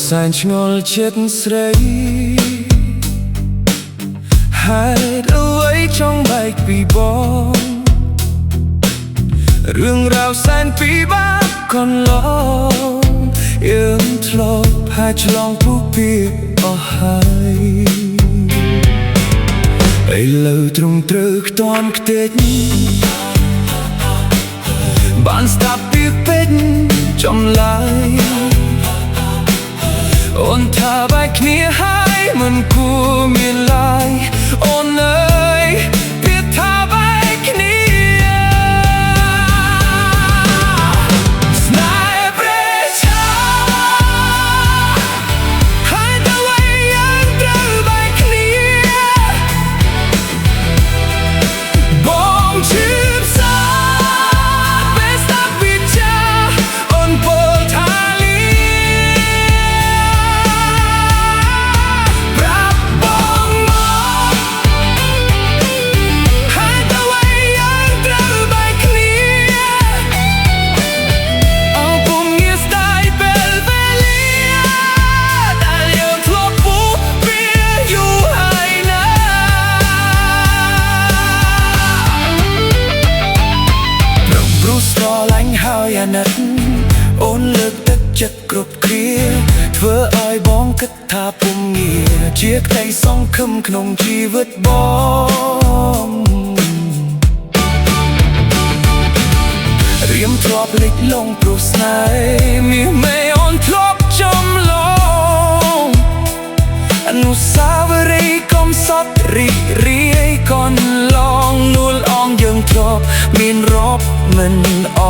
សែនឆ្ងល់ចិត្តស្រីហេតុអ្វីចង់បែកពីបងរឿងរ៉ាវសែនពិបាកកន្លងយើងធ្លាប់ผ่านឆ្លងពុះពីអស់ហើយឥឡូវទ្រង់ត្រូវខ្ទាន់ខ្ទេចបានស្ដាប់ពីពេជ្រចម្លើយអូនថាបែកគ្នាហើយមិនគួរមានឡើយអូនអើយពីថាបែកគ្នាស្នេហ៍ប្រេឆាហើយតែអ្វីយើងត្រូវបែកគ្នាបងឈឺផ្សាពេលស្ដាប់វិទ្យាអូនពោលថាអូនលើកទឹកចិត្តគ្រប់គ្រាធ្វើឲ្យបងគិតថាពុំងារជាក្តីសង្ឃឹមក្នុងជីវិតបងរៀមធ្លាប់លិចលង់ព្រោះស្នេហ៍មាសមេអូនធ្លាប់ចំឡងអនុស្សាវរីយ៍កំសត់រីករាយកន្លងនួលអងយើងធ្លាប់មានរាប់មិនអ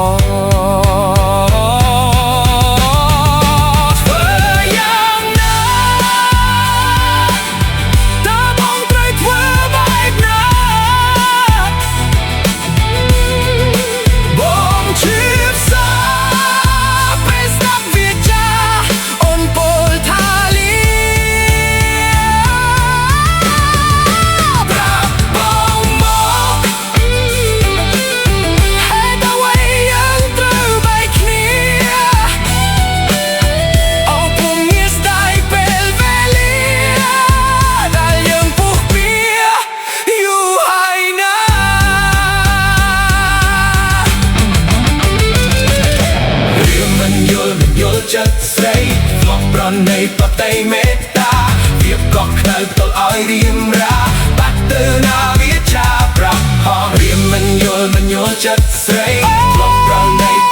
ចិត្តស្រីធ្លាប់ប្រណីបតីមេត្តាវាកក់ខ្នើផ្ទល់ឲ្យរៀមរាបាត់ទៅណាវាចាប្រាប់ហោះរៀមមិនយល់ចិត្តស្រីធ្លាប់ប្រណី